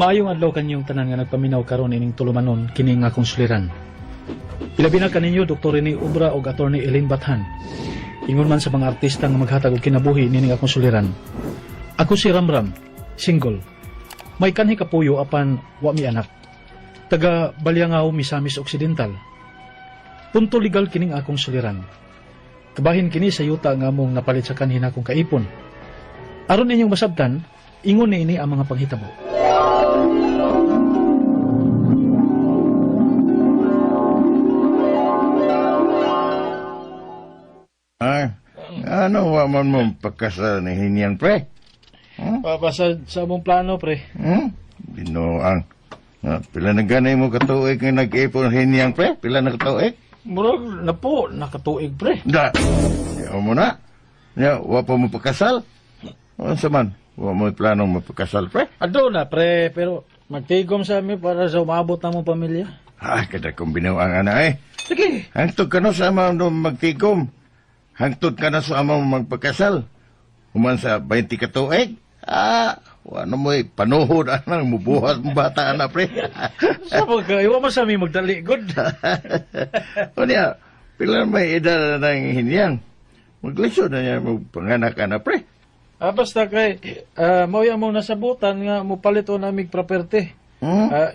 Maayong adlaw kanyong tanan nga nagpaminaw karon ining tulumanon kini nga akong suliran. Ilabi na kaninyo Dr. Rene Ubra ug Attorney Elaine Bathan. Ingon man sa mga artista nga maghatag og kinabuhi nining akong suliran. Ako si Ramram, single. May kanhi kapuyo apan wa mi anak. Taga Balyangaw, Misamis Occidental. Punto legal kining akong suliran. Kabahin kini sa yuta nga among napalit sa kanhin akong kaipon. Aron ninyong masabtan, ingon ni ini ang mga panghitabo. Ano wa man mo pagkasal ni Hinyan, pre? Papasad sa among plano, pre. Binoang. Pila na ganay mo katuig nga nag-ipon Hinyan, pre? Pila na katuig? Murag na po, nakatuig, pre. Da. Yaw mo na. Ya, wa pa mo pagkasal? Ano sa man? Wa mo planong mapagkasal, pre? Ado na, pre, pero magtigom sa amin para sa umabot na mong pamilya. Kada kong binoang ana eh. Sige. Hangtod ka na sa amang magtigom. Hangtod ka na sa amang magpagkasal. Human sa 20 katuig. Wano mo'y panuhod anang mubuhat mong bata na, pre. Sa pagka, iwa mo sa amin magdaligod. O niya, pila may edad na ng Hinyang. Maglisod na niya panganak ka na, pre. Basta kay, mauya mo nasabutan nga mupalit o namig property.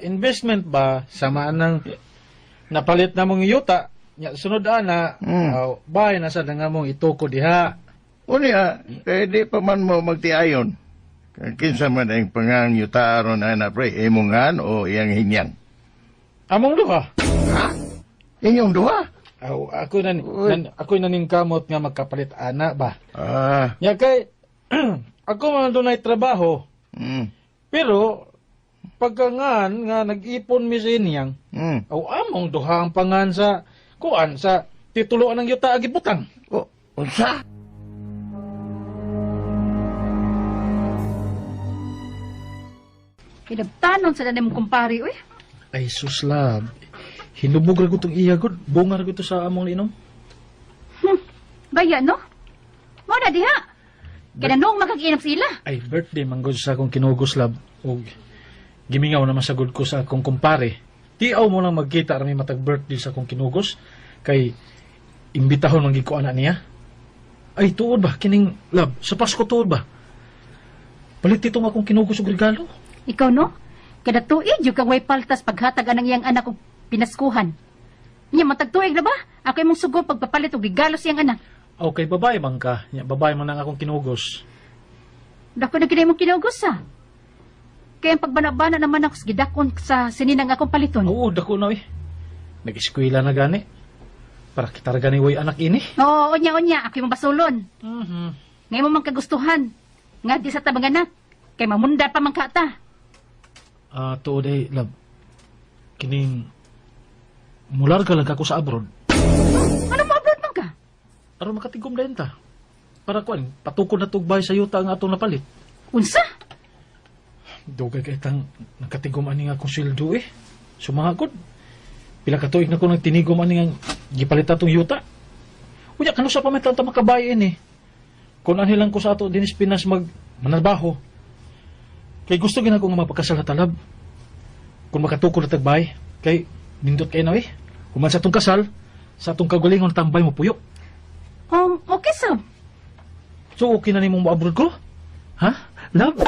Investment ba, samaan ng napalit na mong yuta, sunod ana, bahay na sa nga mong ituko diha. O niya, di pa man mo magtiayon. Kinsa man ang pangang yuta aron na, pre, imungan o iyang Hinyang? Among duha. Ha? Inyong duha? Ako naning kamot nga magkapalit ana ba. Ya kay ako man dunay trabaho. Pero pagkangan nga nag-ipon mi sa inyang. Among duha ang pangan sa kuan sa tituloan ng yuta agibutang. Unsa? Kinabtanon sa danim kumpari, uy. Ay suslab. Hinubog ra gutong iya gud, bungar gud sa among inom. Baya, no? Mo na diha. Kinanong makag-inap sila. Ay birthday manggod sa akong kinugos lab og gimingaw na masagod ko sa akong kumpare. Tiaw mo lang magkita rami matag birthday sa akong kinugos kay imbitahon man gid ko ana niya. Ay tuod ba kining lab sa Pasko tuod ba? Palit itong akong kinugos og regalo. Ikaw, no? Kada tuig, yung kang way paltas paghatag anang iyang anak og pinaskuhan. Niya, matagtuig na ba? Ako imong sugo pagpapalit og regalo siyang anak. Okay, babae man ka. Babae man ang akong kinugos. Dako na kinay mong kinugos, ha? Kaya ang pagbanabana naman ako gidakon sa sininang akong paliton. Oo, dako na eh. Nag-eskwela na gani. Para kita gani way anak ini. Oo, unya. Ako imong basulon. Ngayon mo mang kagustuhan. Nga di sa tabang anak. Kay mamunda pa man kata. Tuod ay, love. Kining mular ka lang ako sa abroad. Ano mo abroad man ka? Aron makatigom dayon ta. Para kuan, patukod na tugbay sa yuta nga atong napalit. Unsa? Dugay kay tang nakatigom ani nga akong sweldo eh. Sumangagod. Pila ka tuig na ko nagtinigom ani nga gipalit atong yuta. Unya kanu sa pametan ta makabayin eh. Kung lang ko sa ato dinis Pinas manarbaho. Kay gusto gina ko nga mapagkasal na talab. Kung makatukod na tagbay, kay nindot kayo na eh. Kuman sa atong kasal, sa atong kagalingon tambay mo puyo. Okay, Sam. So, okay na ni mong mo-abroad ko? Ha? Love?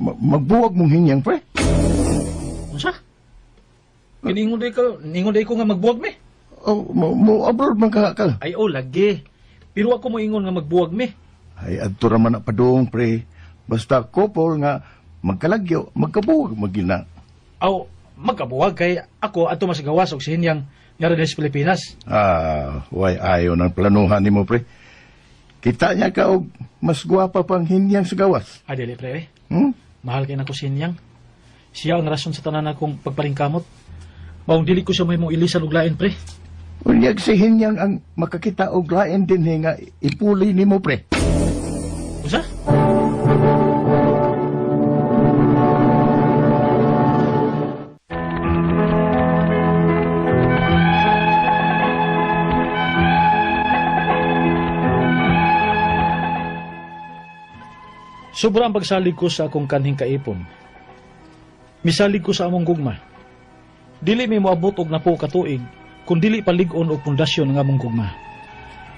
Magbuwag mong Hinyang, pre? Ano siya? Ningon day ko nga magbuwag me. Mo abroad man ka. Ay, lagi. Pero ako mo ingon nga magbuwag me. Ay, adto raman na padung, pre. Basta couple nga magkalagyo, magkabuwag magina. Magkabuwag kay ako ato masagawas og sinyang nga rin sa Pilipinas. Way ayaw ng planuhan ni mo, pre. Kita niya ka og mas gwapa pang Hinyang sa gawas. Dili, pre. Mahal kay na ko sinyang. Siya ang rason sa tanan akong pagpalingkamot. Maong dili ko siya may mong ilisan og lain, pre. Unyag si Hinyang ang makakita og lain din nga ipuli ni mo, pre. Usa? Sobra ang pagsalig ko sa akong kanhing kaipon. Misalig ko sa among gugma. Dili mi moabot og napo katuig kung dili palig-on og pundasyon ng among gugma.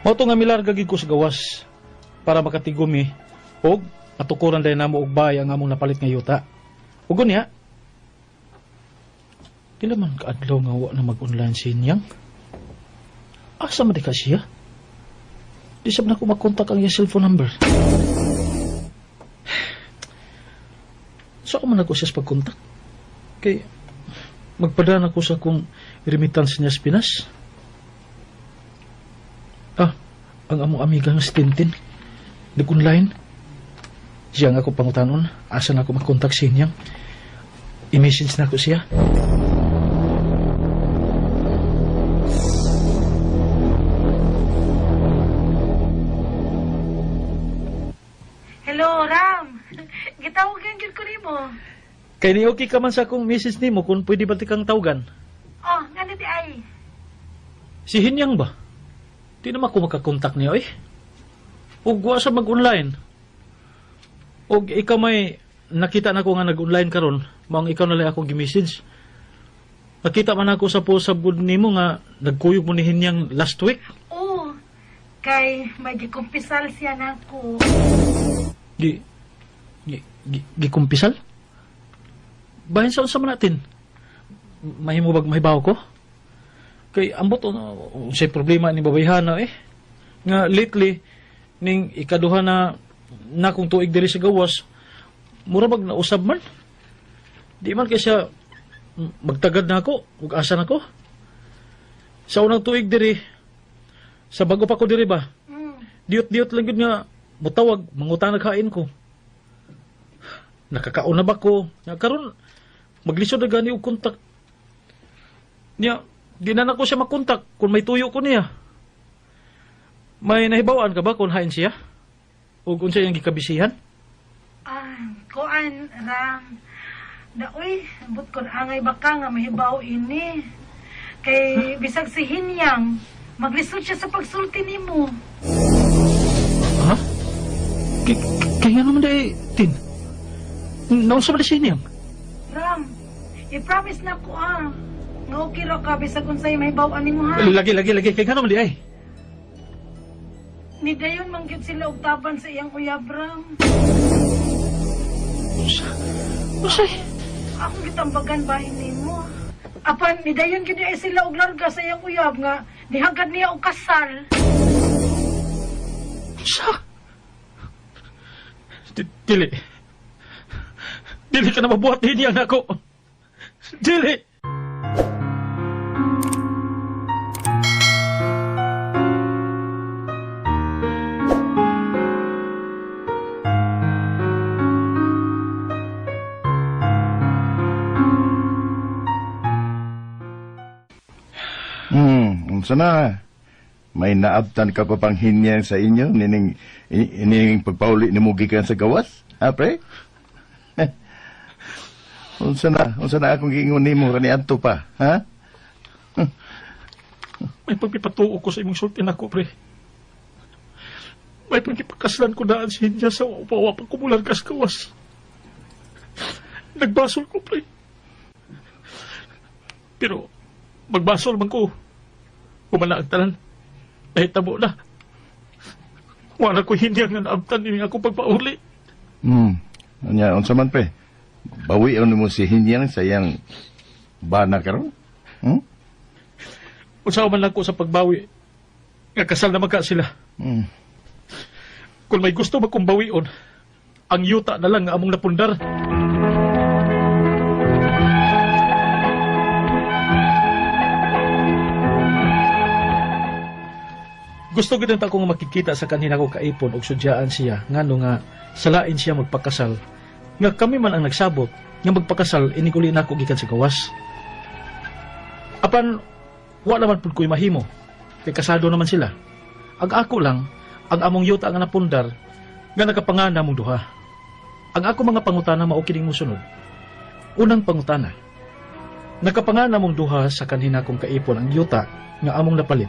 Mao to nga milarga gid ko sa gawas para makatigom mi og matukuran dahil namo og bay ang among napalit nga yuta. Ug unya, di man kaadlaw nga wa na mag-online si Inyang. Asa man di ka siya? Di sab na ko makontak ang iya cellphone number. So, ako man ako siya sa pagkontak. Kay, magpadaan ako sa akong remittance niya sa Pinas. Ang among amiga nga si Tintin. Nag-online. Siya nga ako pangutanon. Asa na ako magkontak sa Inyang. I-message na ako siya. Hello, Ram. Gitawagan gyud ko nimo. Kay ni okay ka man sa akong message nimo kung pwede ba tikang tawagan. Oh, ngano di ay? Si Hinyang ba? Di naman ako makakontak niya eh. Ug wa sa mag-online. Og ikaw may nakita na ko nga nag-online karon, maong ikaw na lang ako gi-message. Nakita man ako sa post sa good nimo nga nagkuyog mo ni Hinyang last week. Oh, kay may gikumpisal siya nako. Gikumpisal? Bahin sa unsa man natin? Mahimo bag mahibaw ko? Kay ambot say problema ni babayhana eh. Nga lately ning ikaduha na kung tuig diri sa gawas, mura bag nausab man. Di man kay siya magtagad na ako, ug asa na ko. Sa unang tuig diri, sa bago pa ko diri ba? Diot-diot lang yun nga mutawag, mangutang naghain ko. Nakakaon na ba ko? Nga karon maglisod na gani og kontak. Niya, di na nako siya makontak kung may tuyo ko niya. May nahibawaan ka ba kung hain siya? O kung siya yung gikabisihan? Kuan, Ram. Daoy, but kon angay baka nga mahibaw ini. Kay bisag si Hinyang, maglisod siya sa pagsulti nimo. Ha? Kaya naman dahil, Tin. Naunsa ba na siya niyang? Ram, i-promise na ko nga okay ra ka bisag unsay mahibaw nimo ha. Lagi. Kaya naman di ay. Ni dayon man gyud sila og taban sa iyang uyab, Ram. Usay. Akong gitambagan bahin nimo. Apan ni dayon gyud ay sila og larga sa iyang uyab nga dihagad niya og kasal. Sa? Dili. Dili ka na mabuhat din yan ako. Dili. Unsa na? May naabtan ka pa pang Hinyang sa inyo, ining pagpauli ni mo gikan sa gawas? Ha, pre? Unsa na akong giingon nimo kani adto pa, ha? May pagpipatuo ko sa imong sultin ako, pre. May pagpipakaslan ko daan sa Hinya sa upawa pag kumulan kas kawas. Nagbasol ko, pre. Pero, magbasol man ko. Kumana ang tanan. Dahil tabo na. Wala ko Hinyang nga naabtan ini ako pagpauli. Anya, unsa man pre? Bawi mo si Hinyang sa iyang bana karon? Unsa man lang ko sa pagbawi. Nga kasal na magka sila. Kung may gusto ba kong bawion, ang yuta na lang nga among napundar. Gusto gid ta kong makikita sa kanina ko kaipon og sudyaan siya ngano nga salain siya magpakasal. Nga kami man ang nagsabot nga magpakasal inikuli na ako gikan sa gawas. Apan wa naman pud ko'y mahimo. Kay kasado naman sila. Ang ako lang ang among yuta nga napundar nga nakapangana mong duha. Ang ako mga pangutana mao kining mosunod. Unang pangutana. Nakapangana mong duha sa kanina kong kaipon ang yuta nga among napalit.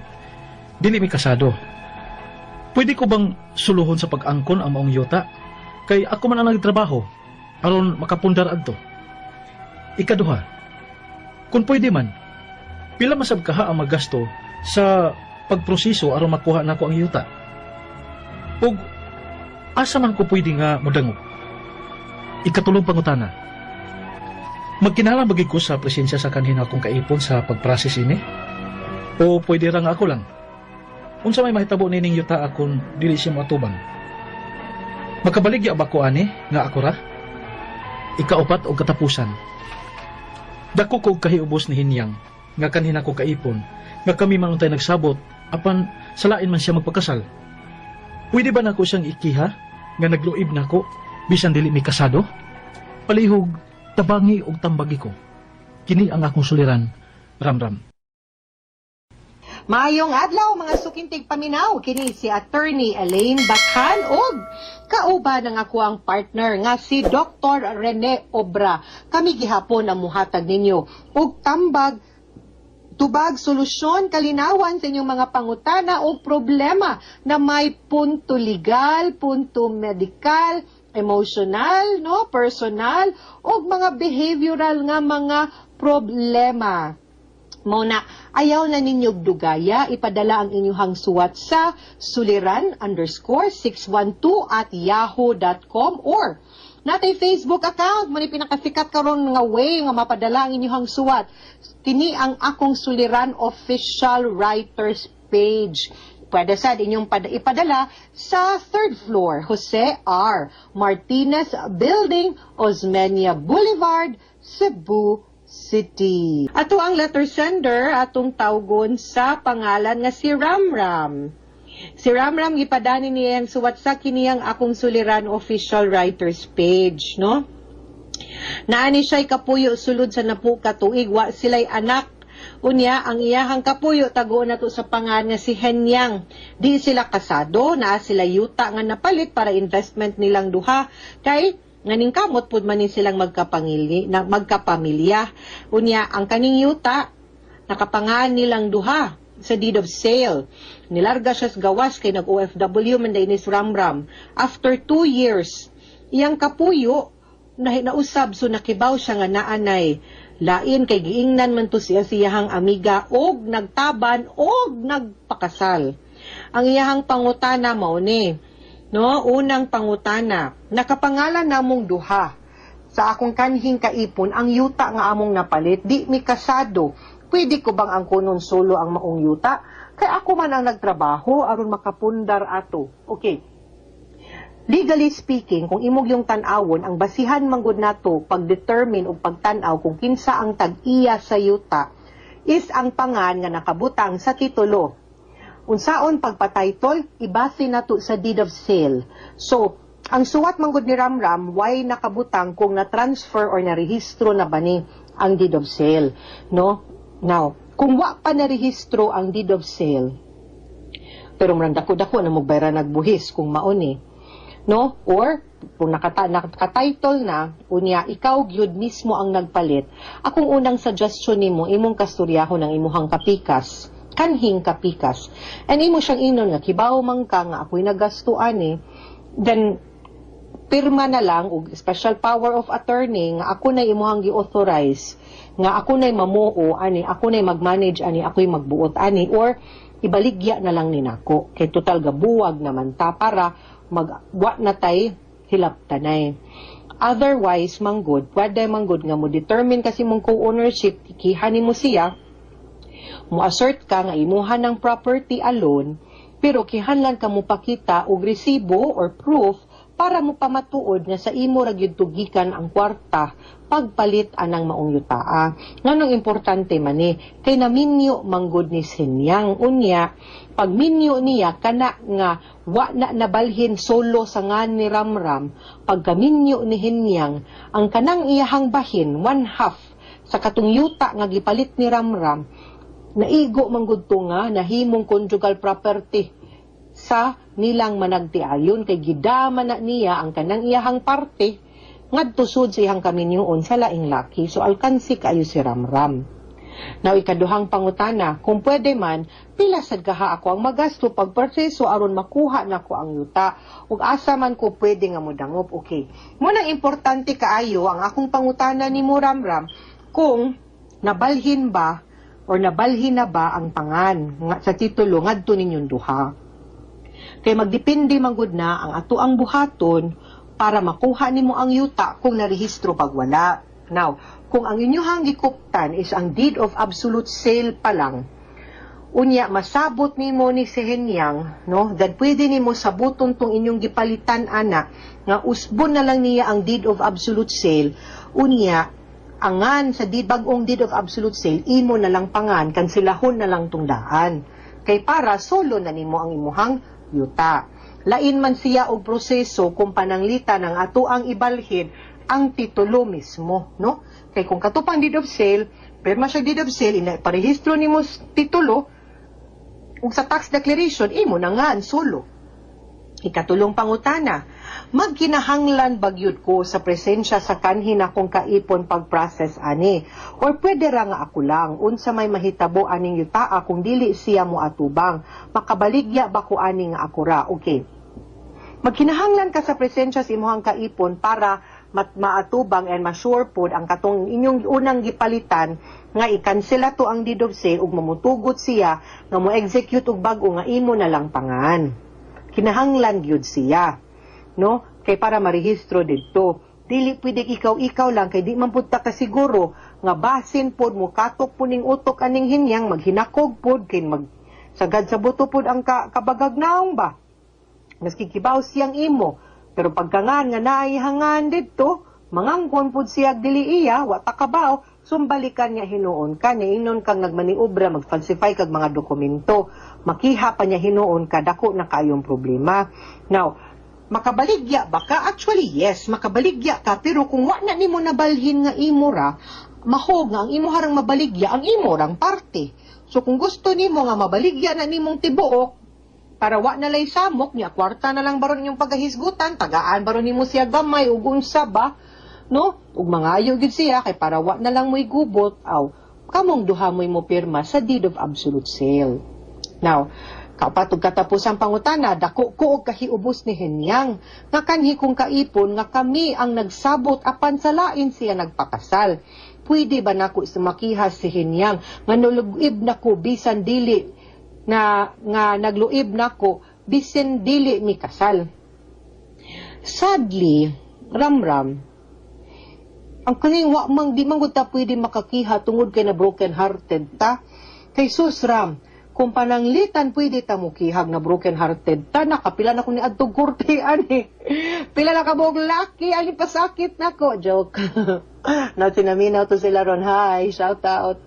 Dili mi kasado. Pwede ko bang suluhon sa pag-angkon ang maong yuta? Kay ako man ang nagtrabaho aron makapundar adto. Ikaduha, kung pwede man, pila masab kaha ang magasto sa pagproseso aron makuha nako ang yuta. Ug asa man ko pwede nga modangop. Ikatulong pangutana. Magkinahanglan bagay ko sa presensya sa kanhin akong kaipon sa pagprocess ini? O pwede ra nga ako lang? Unsa may mahitabo nining yuta akon dili siya matubang? Makabaligya ba ko ani nga ako ra? Ikaupat o katapusan. Dako ko kahiubos ni Hinyang nga kanhin ako kaipon nga kami man untay nagsabot apan salain man siya magpakasal. Pwede ba nako siyang ikiha nga nagluib nako bisan dili mi kasado? Palihog tabangi og tambagi ko. Kini ang akong suliran, Ramram. Maayong adlaw mga sukintig paminaw, kini si Attorney Elaine Bathan og kauban ng ako ang partner nga si Dr. Rene Obra. Kami gihapon ang muhatag ninyo og tambag tubag solusyon kalinawan sa inyong mga pangutana o problema na may punto legal, punto medical, emotional, no, personal o mga behavioral nga mga problema. Muna, ayaw na ninyog dugaya, ipadala ang inyong suwat sa suliran_612@yahoo.com or natay Facebook account, muni pinakasikat karon nga way nga mapadala ang inyong suwat. Kini ang akong suliran official writers page. Pwede sa inyong ipadala sa 3rd floor, Jose R. Martinez Building, Osmeña Boulevard, Cebu City. Ato ang letter sender atong tawgon sa pangalan nga si Ramram. Si Ramram gipadani niya ang suwat sa kiniyang akong suliran official writers page, no? Naani siya'y kapuyo sulod sa napu katuig, wa sila'y anak. Unya, ang iyahang kapuyo tago na to sa pangan nga si Henyang. Di sila kasado, naa sila yuta nga napalit para investment nilang duha. Kay nganing kamot pud man ni silang magkapamilya. Unya, ang kaning yuta nakapangaan nilang duha sa deed of sale. Nilarga siya sa gawas kay nag-OFW man dahil ni Ramram. After 2 years, iyang kapuyo nausab so nakibaw siya nga naanay. Lain kay giingnan man to siya siyahang amiga og nagtaban og nagpakasal. Ang iyahang pangutana mao ni, no, unang pangutana, nakapangalan namong duha. Sa akong kanhing kaipon ang yuta nga among napalit, di mi kasado. Pwede ko bang ang kunon solo ang maong yuta? Kay ako man ang nagtrabaho aron makapundar ato. Okay. Legally speaking, kung imog yung tan-awon, ang basihan manggod nato pag-determine o pagtanaw kung kinsa ang tag-iya sa yuta is ang pangan nga nakabutang sa titulo. Unsaon pagpa-title, ibase nato sa deed of sale. So, ang suwat manggod ni Ramram, why nakabutang kung na-transfer or na-rehistro na ba ni ang deed of sale, no? Now, kung wa pa narehistro ang deed of sale, pero marandako-dako na magbayra nagbuhis kung mauni, no? Or, kung nakatitle na, unya, ikaw gyud mismo ang nagpalit, akong unang suggestion nimo, imong kastoryahon ng imuhang kapikas, kanhing kapikas, and imo siyang inon nga, kibaw man ka nga ako'y nagastuan then, pirma na lang, og special power of attorney, nga ako na imuhang gi-authorize, nga ako na'y mamuo, ani, ako na'y mag-manage, ani, ako'y magbuot, ani, or ibaligya na lang ninako. Kay total gabuwag naman ta para magwa na tay hilaptanay. Otherwise, manggod, pwede manggod nga mo determine kasi mong co-ownership, ikihanin mo siya, mo assert ka nga imuhan ng property alone, pero kihanlan ka mo pakita og resibo or proof para mo pamatuod nga sa imo ra gyud tugikan ang kwarta pagpalit anang maong yutaa. Nganong importante man kay naminyo manggod ni Henyang. Unya, pag minyo niya kana nga wa na nabalhin solo sa ngan ni Ramram, pag kaminyo ni Henyang, ang kanang iyahang bahin 1/2 sa katong yuta nga gipalit ni Ramram, naigo manggod to nga nahimong conjugal property sa nilang managtiayon kay gidama na niya ang kanang iyahang parte ngadto sud sa iyang kaminyuon sa laing laki. So alkansi kayo si Ramram. Now, ikaduhang pangutana, kung pwede man, pila sad kaha ako ang magasto pagproseso aron makuha na ko ang yuta, ug asa man ko pwede nga modangop. Okay. Muna importante kaayo ang akong pangutana ni Ramram, kung nabalhin ba or nabalhin na ba ang pangan nga sa titulo ngadto ninyong duha. Kay magdepende manggod na ang ato ang buhaton para makuha nimo ang yuta kung narehistro pag wala. Now, kung ang inyong gikuptan is ang deed of absolute sale pa lang, unya masabot nimo ni si Henyang, no, that pwede nimo sabuton tong inyong gipalitan ana nga usbon na lang niya ang deed of absolute sale, unya angan sa bagong deed of absolute sale imo na lang pangan, kansilahon na lang tong daan. Kay para solo na nimo ang imuhang yuta. Lain man siya og proseso kung pananglitan ng ato ang ibalhin ang titulo mismo, no? Kay kung katupang deed of sale, perma siya deed of sale, parehistro nimo titulo, ug sa tax declaration, imo na nga ang solo. Ikatulong pangutana, magkinahanglan bagyod ko sa presensya sa kanhin akong kaipon pag-process ani, or pwede ra nga ako lang, unsa may mahitabo aning yutaa kung dili siya mo atubang, makabaligya ba ko ani nga ako ra? Okay. Magkinahanglan ka sa presensya sa imuhang kaipon para maatubang and ma-sure pod ang katong inyong unang gipalitan nga i-cancela to ang deed of sale ug mamutugot siya nga mo-execute og bag-o nga imo na lang pangan. Kinahanglan gyud siya, no? Kay para marehistro didto. Dili pwede ikaw lang kay di man pud ta kasiguro nga basin pod mo katok po ning utok aning Henyang maghinakog pod kay magsagad sa buto pod ang kabagagnaong ba. Maski kibaw siyang imo, pero pagkangan nga naihangan dito, mangangkon pud siya dili iya, wa ta kabaw, sumbalikan niya hinuon ka, niingnon kang nagmaniobra, mag-falsify kag mga dokumento, makiha pa niya hinuon ka, dako na kayong problema. Now, makabaligya ba ka? Actually, yes, makabaligya ka, pero kung wa na nimo nabalhin nga imo ra, mahog nga ang imo harang mabaligya, ang imo rang parte. So kung gusto nimo nga mabaligya na nimong tibuok, para wa na lay samok niya, kwarta na lang baron yung paghahisgutan, tagaan baron nimo siya gamay ug unsa ba, no? Ug mangayo gid siya kay para wa na lang mo'y gubot, aw kamong duha mo'y mo pirma sa deed of absolute sale. Now, kapatog katapos ang pangutana, dako ko og kahiubos ni Henyang nga kanhi kong kaipon nga kami ang nagsabot apan sa lain siya nagpakasal. Pwede ba nako sumakihas si Henyang nga nulugib nako bisan dili nga nagluib nako bisin dili mi kasal. Sadly, Ramram, ang kaning wa mang di man gud ta pwede makakiha tungod kay na broken hearted ta. Kay sus Ram, kung pananglitan pwede ta mo kihag na broken hearted ta, nakapila na ko ni adtong korte ani. Pila na kabog laki ani pasakit nako. Joke. Na sinaminaw to sila ron. Hi, shout out.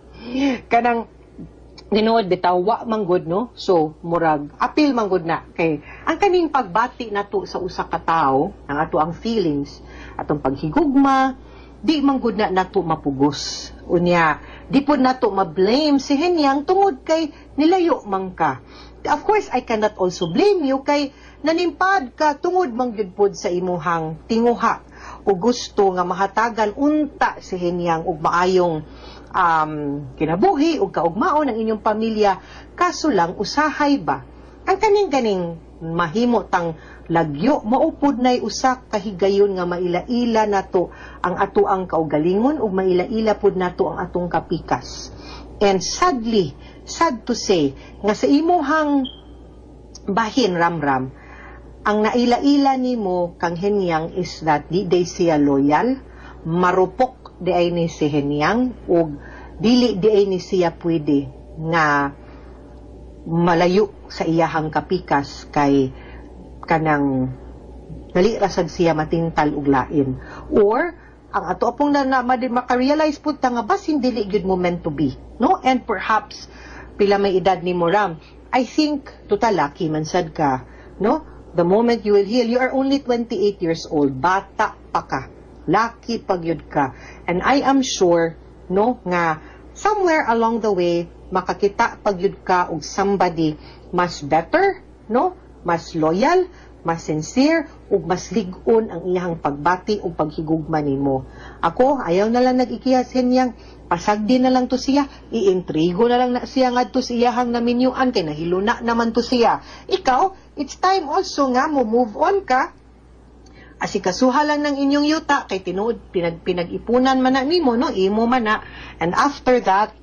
Kanang tinuod bitaw wa manggod, no? So murag apil manggod na kay ang kaning pagbati nato sa usa ka tawo, ang ato ang feelings, atong paghigugma, di manggod na nato mapugos. Unya, di pod nato ma-blame si Henyang tungod kay nilayo man ka. Of course, I cannot also blame you kay nanimpad ka tungod man gyud pod sa imuhang tinguha o gusto nga mahatagan unta si Henyang og maayong kinabuhi o kaugmaon ng inyong pamilya, kaso lang usahay ba ang kaning mahimo tang lagyo maupod na'y usak kahigayon nga maila-ila nato ang ato ang kaugalingon ug maila-ila pod nato ang atong kapikas. And sadly, sad to say nga sa imuhang bahin Ramram, ang naila-ila nimo kang Henyang is that di day siya loyal, marupok di ay ni si Henyang o dili di ay ni siya pwede nga malayo sa iyahang kapikas kay kanang dali rasag siya matintal og lain, or ang ato pong maka-realize po ta nga basin dili gyud mo meant to be, no? And perhaps pila may edad ni Moram, I think total lucky man sad ka, no? The moment you will heal, you are only 28 years old, bata pa ka. Lucky pagyud ka. And I am sure, no, nga somewhere along the way makakita pagyud ka og somebody mas better, no, mas loyal, mas sincere ug mas lig-on ang iyang pagbati ug paghigugma nimo. Ako ayaw na lang nag-ikiyas hinyang pasagdi na lang to siya, iintrigo na lang na siya ngadto sa iyahang naminyuan kay nahiluna naman to siya. Ikaw, it's time also nga mo move on ka. Asikasuha lang ng inyong yuta kay tinuod pinag-ipunan man na nimo no, imo man na. And after that,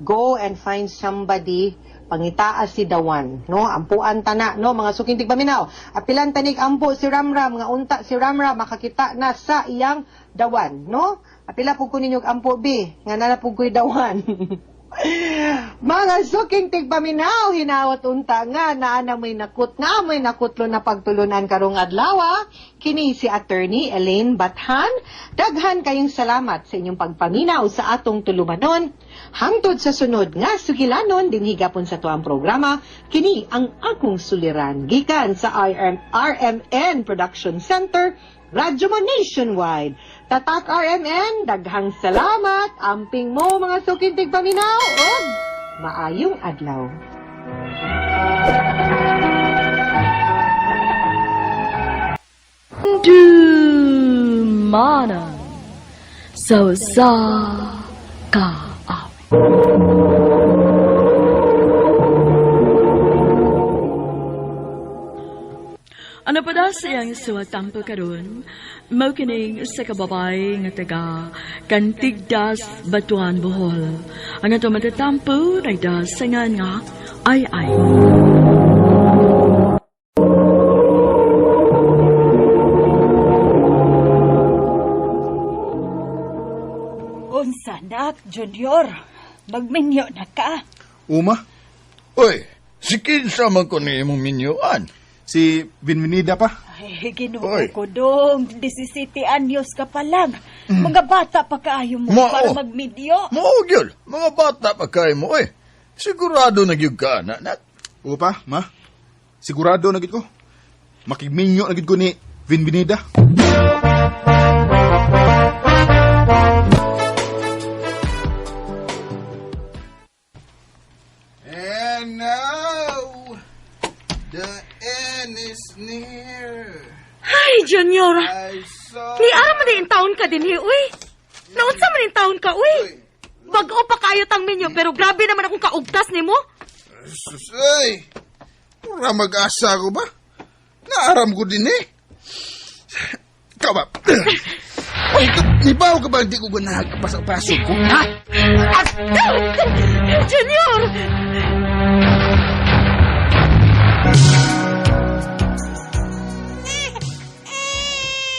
go and find somebody pangitaas si Dawan, no? Ampuan tana, no? Mga suking tigpaminaw. Apilan tanig ampo si Ramram, nga unta si Ramram makakita na sa iyang Dawan, no? Apila pug ko ninyog ampo bi, nga nana pug ko'y Dawan. Mga suking tigpaminaw, hinawat unta nga na may nakutlo na pagtulunan karong adlaw. Kini si Attorney Elaine Bathan. Daghan kayong salamat sa inyong pagpaminaw sa atong tulumanon. Hangtod sa sunod nga sugilanon din higapon sa tuang programa, kini ang akong suliran gikan sa RMN Production Center, Radyo mo Nationwide. Tatak RMN, daghang salamat, amping mo mga sukintig paminaw, o maayong adlaw. Mana so sa ka. Ano pa da siyang suwatampo karon? Mao kining sa kababay nga taga Kantigdas, Batuan, Bohol. Ang ato matatampo ay da singan nga ay. Unsa nak, Junior? Magminyo na ka. Uma? Oy, si kinsa man ko ni imong minyuan? Si Binvenida pa. Ay, ginoo Oy. ko dong. 17 anyos ka pa lang. Mga bata pa kaayo mo Mao. para magmidyo. Mao gyud, mga bata pa kay mo eh. Sigurado na gyud ka na. Upa, ma. Sigurado na gid ko. Makigminyo na gid ko ni Binvenida. And now, the end is near. Ay, Junior! I saw... Ni ara man din taon ka din, uy! Naunsa man din taon ka, uy! Bago pa kayo tang minyo, pero grabe naman akong kaugtas ni mo. Susay! Pura mag-asa ko ba? Naaram ko din eh. Ikaw ba? Ibaw ka ba hindi ko ganahan kapasok-pasok ko? Ha? Junior!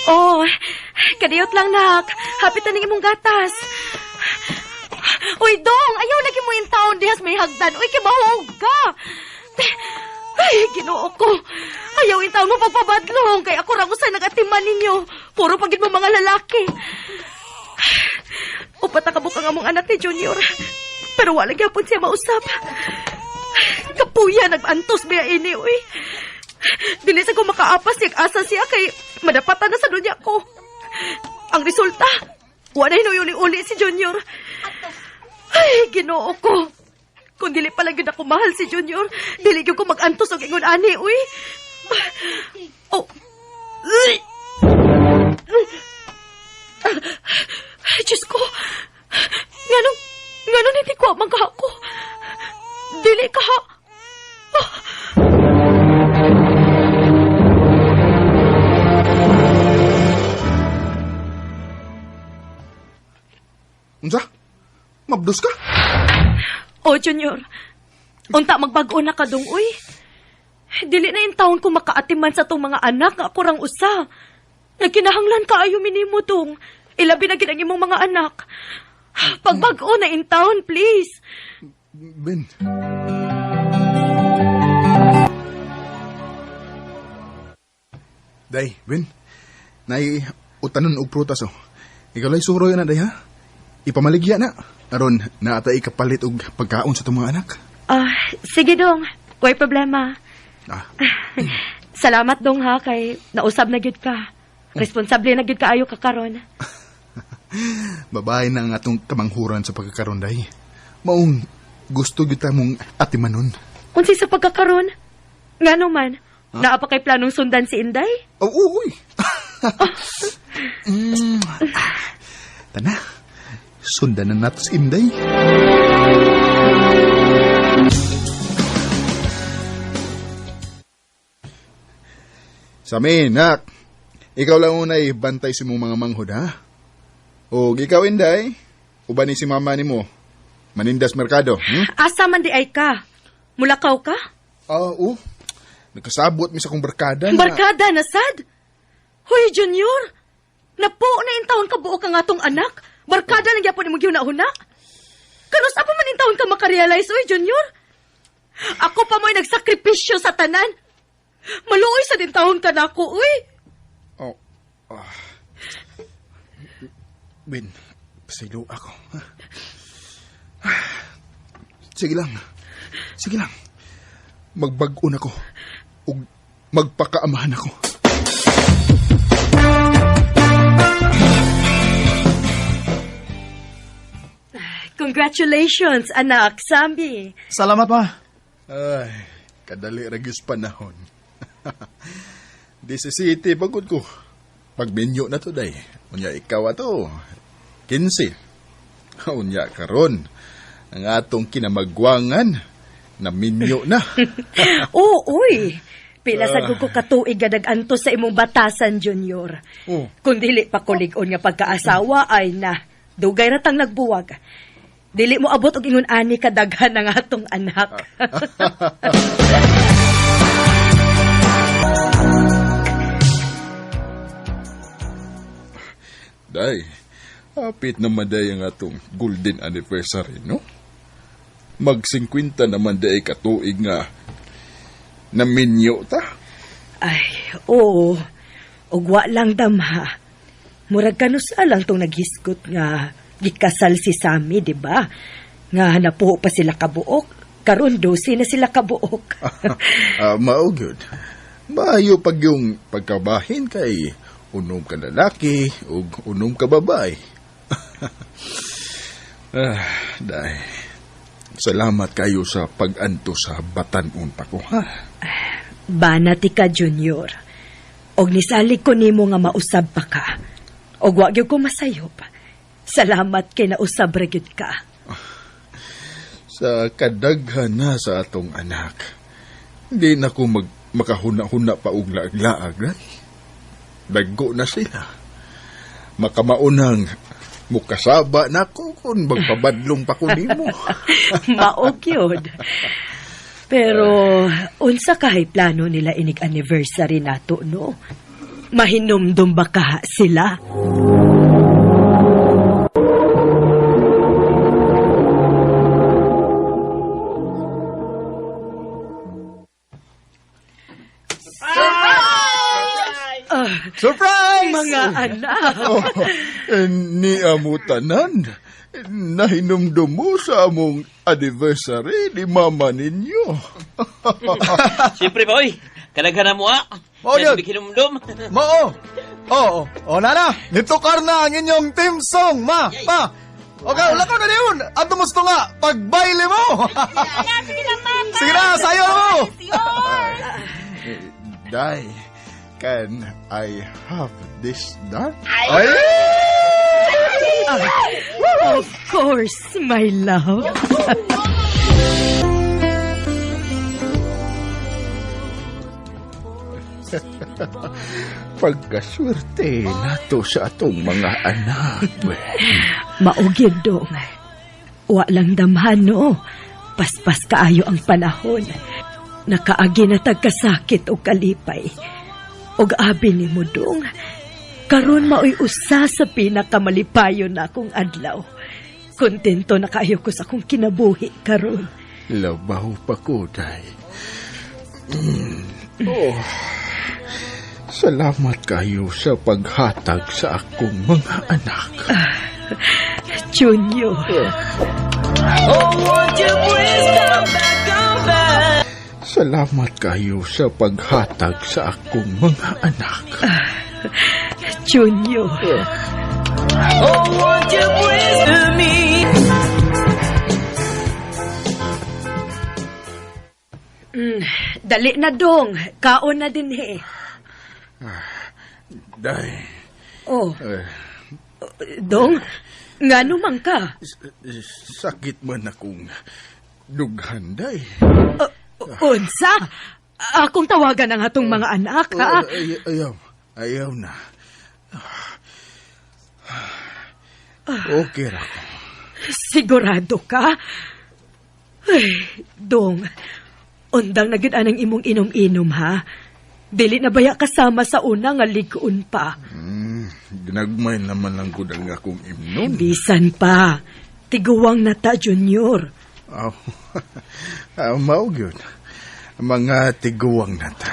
Oh, kadiyot lang, nak. Hapit na ning imong gatas. Uy, Dong! Ayaw lagi mo yung taon dihas may hagdan. Uy, kibahog ka! Ay, ginoo ko. Ayaw yung taon mo pagpabadlong. Kaya ako rang usay nag-atiman ninyo. Puro pagid mo mga lalaki. Upat nakabukang among anak ni Junior. Pero wala gyapon siya mausap. Kapuya, nag-antos biya ini, uy. Dili sa ko makaapas siya, asa siya kay madapatan na sa dunya ko. Ang resulta, wala hinuyuli-uli si Junior. Ay, ginoo ko. Kung dili pala yun ako mahal si Junior, dili yun ko mag-antos o ingon ani, uy. Oh. Ay, Diyos ko. Ganun hindi ko magka ako. Dili ka ha. Unsa? Mabdos ka? Oh, Junior. Unta magbago na ka dong, uy. Dili na yung taon ko makaatiman sa tong mga anak nga ako rang usa. Nagkinahanglan ka ayo minimo dong. Ilabi na ginang imong mga anak. Pagbago na in town, please. Ben. Day, Ben. Nay, utanon og prutas oh. Ikaw lay suroy na day ha. Ipamaligya na. Aron, naatay kapalit og pagkaon sa itong mga anak. Sige dong. Way problema. Salamat dong ha, kay nausab na gid ka. Responsable na gid kaayo ka karon. Babae na ang atong kamanghuran sa pagkakaroon, day. Maong gusto kita mong atimanon. Unsi sa pagkakaroon? Ngano man, Naa pa kay planong sundan si Inday? Oh, uy. Tana, sundan na natin si Inday. Sami, nak. Ikaw lang unay bantay si mong mga manghod, ha? O, ikaw, Inday. Uban ni si mama ni mo. Manindas merkado, Asa man di ay ka? Mulakaw ka? Oo. Nagkasabot mi sa kong barkada na. Barkada na sad? Hoy, Junior! Napo na in taon ka buo ka nga tong anak. Barkada na gyapon imong giunahuna. Kanus apa man in taon ka makarealize, oy, Junior? Ako pa mo'y nagsakripisyo sa tanan. Maluoy sa din taon ka nako, uy. Oh. Ben, pasilo ako. Sige lang. Magbag-on ako. Ug magpakaamahan ako. Congratulations, anak, Sambi. Salamat, ma. Ay, kadali ragyos panahon. Di sa city, pagod ko. Pagminyo na to, day. Unya ikaw ato. 15. Unya karon. Ang atong kinamagwangan. Naminyo na. Oo, uy. Pila sa gugo katuig gadaganto sa imong batasan, Junior. Oh. Kung dili pa kulig-on nga pagkaasawa, ay na. Dugay ratang nagbuwag. Dili mo abot og ingon ani kadaghan ng atong anak. Day, hapit naman day ang atong golden anniversary, no? Mag-50 naman day katuig nga naminyo ta. Ay, oo. Og wa lang damha. Murag kanusa lang tong naghiskot nga gikasal si Sammy, di ba? Nga napuo pa sila kabuok. Karon 12 na sila kabuok. Mao gyud. Maayo pag yung pagkabahin kay unom ka lalaki ug unom ka babae. Day. Salamat kayo sa pag-anto sa batan-on pa ko, ha? Banati ka, Junior. Og nisalig ko nimo nga mausab pa ka. Og wa gyud ko masayop. Salamat kay nausab ra gyud ka. Sa kadaghan na sa atong anak, hindi na ko makahuna-huna pa og laag-laag. Daggo na sila. Makamaunang mukasaba na ko kung magpabadlong pa ko nimo. Maog yun. Pero, unsa kahay plano nila inig anniversary nato, no? Mahinumdum ba ka sila? Surprise! Mga anak! Ni amutanan, nahinumdum mo sa among anniversary ni mama ninyo. Siyempre, boy. Kalaghan mo, Mao yun. Kinumdum. Mao. Oo. O, nana. Nitukar na ang inyong team song, ma. Pa. Okay, wala ko na niyon. Ato musto nga, pagbaile mo. Sige na, sayo mo. Day, can I have this done? Ay! Of course, my love. Pagkaswerte nato sa atong mga anak. Maugid dong. Wa lang damhan, no? Paspas kaayo ang panahon. Nakaagi na tagkasakit o kalipay. Og abi ni mo dong. Karon maoy usa sa pinakamalipayo na akong adlaw. Kontento na kaayo ko sa akong kinabuhi karon. Labaw pa ko, day. Oh. Salamat kayo sa paghatag sa akong mga anak. Junior. Salamat kayo sa paghatag sa akong mga anak. Junior. Dali na dong, kaon na din eh. Day, Oh, dong, nga naman ka. sakit man akong dughan, day. Unsa? Akong tawagan ang atong mga anak, ha? Ayaw na. Okay ra ko. Sigurado ka? Ay, dong, undang na gid anang imong inom-inom, ha? Dili na baya kasama sa una nga ligoon pa. Ginagmay naman lang ko ang akong imnon. Bisan pa. Tiguwang na ta, Junior. Mao gyud. Mga tiguwang na ta.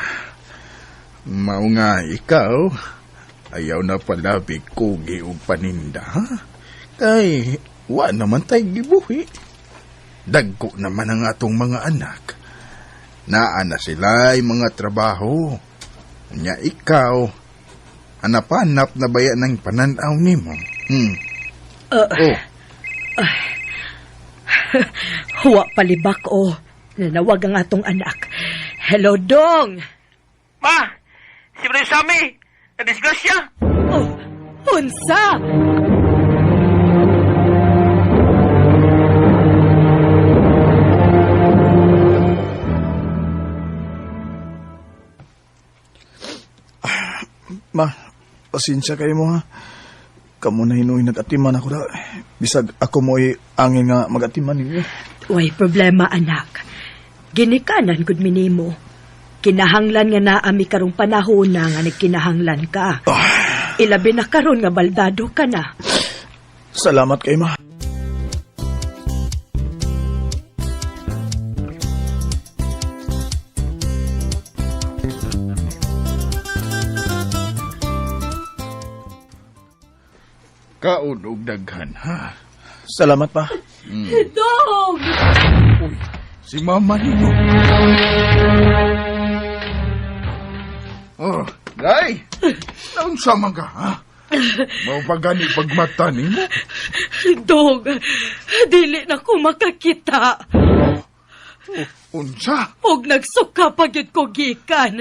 Mao nga ikaw, ayaw na palabi kugi og paninda, ha? Kay, wa naman tay gibuhi. Dagko naman ang atong mga anak. Naa na sila'y mga trabaho. Nya ikaw, hanap-hanap na baya ng pananaw nimo. Huwa palibak, nanawag ang atong anak. Hello, Dong! Ma! Si Bray Sammy! Na-disgrasya! Oh, unsa? Ma, pasensya kayo mo ha. Kamu na hinuoy nag-atiman ako da. Bisag ako mo'y angin nga mag-atiman ninyo. Way problema, anak. Ginikanan gud minimo. Kinahanglan nga naami karong panahon na nga nagkinahanglan ka. Ilabi na karon nga baldado ka na. Salamat kay ma. Kaon og daghan, ha? Salamat pa. Dong! Uy, si mama nimo. Day! Naon sama ka, ha? Mao pa gani pagmata nimo? Dong, dili na ko makakita. Unsa? Og nagsuka pa gyud ko gikan.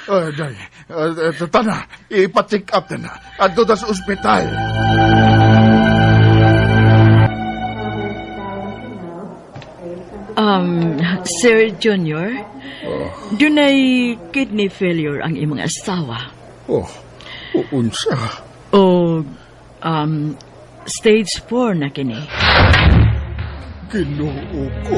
Day, tana, ipa-check up na. Adto ta sa ospital. Sir Junior, dunay kidney failure ang imong asawa. Unsa? O, stage 4 na kini. Ginoo ko.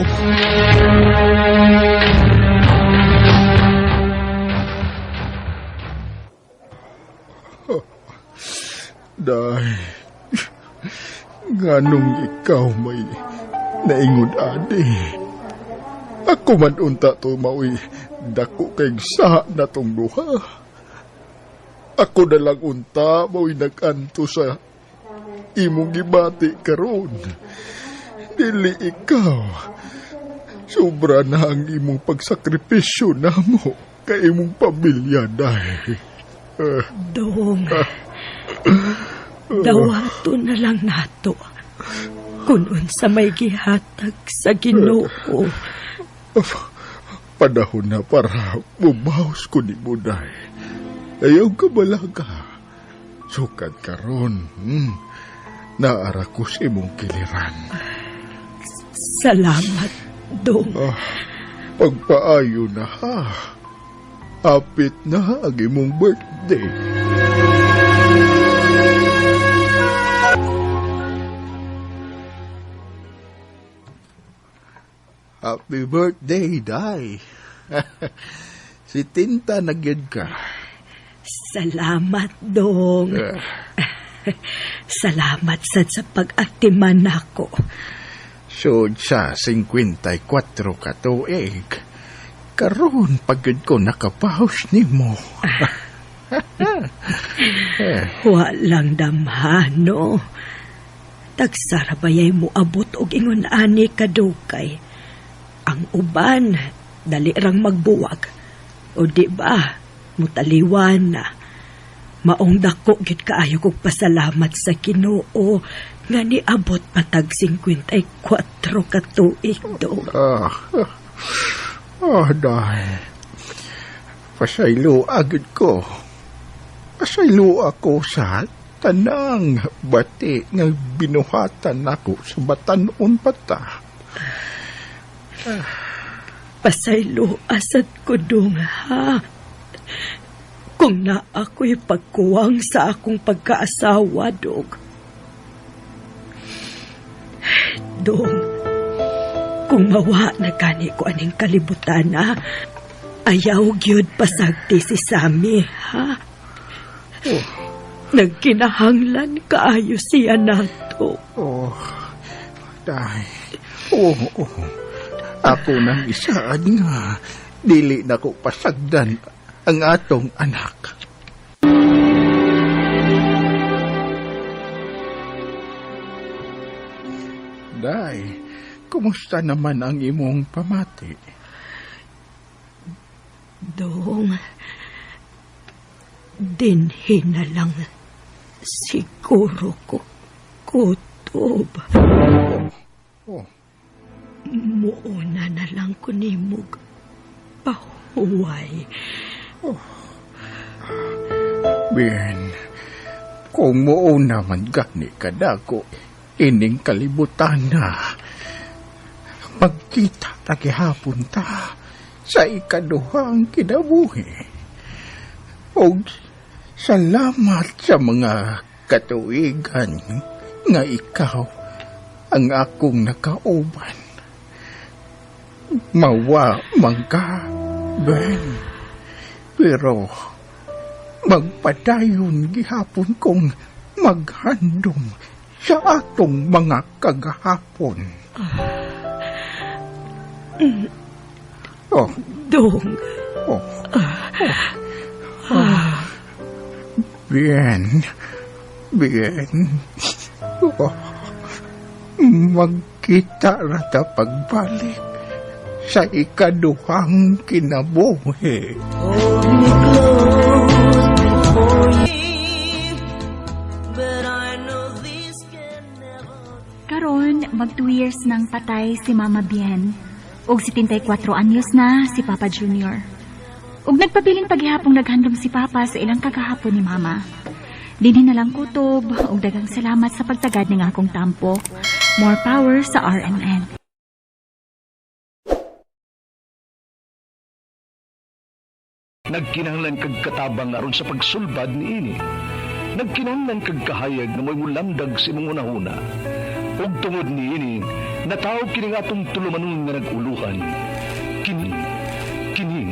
Day, nganong ikaw may naingon adi. Ako man unta to maoy dako kay sa na tong duha. Ako na lang unta maoy naganto sa imong gibati karon. Dili ikaw. Sobra na ang imong pagsakripisyo namo kay imong pamilya, day. Dong, dawato na lang nato. Kung unsa may gihatag sa Ginoo. Panahon na para bumaos ko ni Buday. Ayaw ka balaga. Sukad karon. Naara ko sa imong kiliran. Salamat, Dong. Pagpaayo na ha. Apit na ang imong birthday. Happy birthday, Day. Si Tinta nagyad ka. Salamat, Dong. Salamat sa pag-atiman nako. So, sa 54 ka tuig, karon pagod ko nakapahos ni mo. Walang damhano. Tagsarabayay mo abot og ingon ani kadukay. Ang uban, dali rang magbuwag. O di ba, mutaliwan na. Maong dako gid kaayo kog pasalamat sa Ginoo nga niabot patag 54 ka tuig, Dong. Day. Pasaylo agad ko. Pasaylo ako sa tanang bati nga binuhatan ako sa batanon bata. Pasaylo asad ko dong, ha? Kung na ako'y pagkuwang sa akong pagkaasawa, dong. Dong, kung mawa na gani ko aning kalibutan na, ayaw gyud pasagti si Sammy, ha? Nagkinahanglan kaayo siya nato. Day. Ako nang isaan nga, dili na ko pasagdan ang atong anak. Day, kumusta naman ang imong pamati? Dong, dinhin na lang siguro ko kutob. Muuna na lang ko nimog pahuway. Ben, kung muuna man gani kadako, ining kalibutan na. Magkita na gihapon ta sa ikaduhang kinabuhi. O salamat sa mga katuigan nga ikaw ang akong nakauban. Mawa man ka, Ben. Pero magpadayon gihapon kong maghandom sa atong mga kagahapon. Dong. Bien. Magkita rata pagbalik sa ikaduhang kinabuhi. Karon, mag 2 years nang patay si Mama Bien. Og 74 anyos na si Papa Junior. Og nagpabiling paghihapong naghandom si Papa sa ilang kagahapon ni Mama. Dinhi na lang kutob og daghang salamat sa pagtagad ning akong tampo. More power sa RMN. Nagkinahanglan kag katabang aron sa pagsulbad niini. Nagkinahanglan kag kahayag na may mulamdag sa imong unahuna. Ug tungod niini, natawag kini nga atong tulumanon nga naguluhan. Kini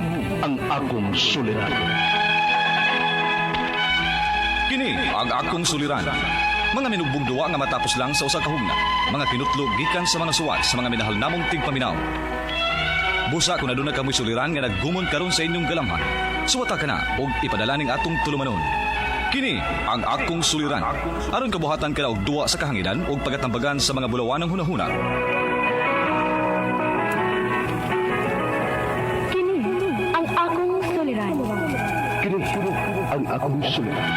ang akong suliran. Kini ang akong suliran. Mga minugbong duwa nga matapos lang sa usa ka hugna. Mga kinutlog gikan sa mga suwat sa mga minahal namong tigpaminaw. Busa kung aduna kamoy suliran nga naggumon karon sa inyong galamhan. Suwata ka na og ipadala ning atong tulumanon. Kini ang akong suliran. Aron kabuhatan ka na og duwa sa kahanginan og pagatambagan sa mga bulawanang hunahuna. Kini ang akong suliran. Kini ang akong suliran.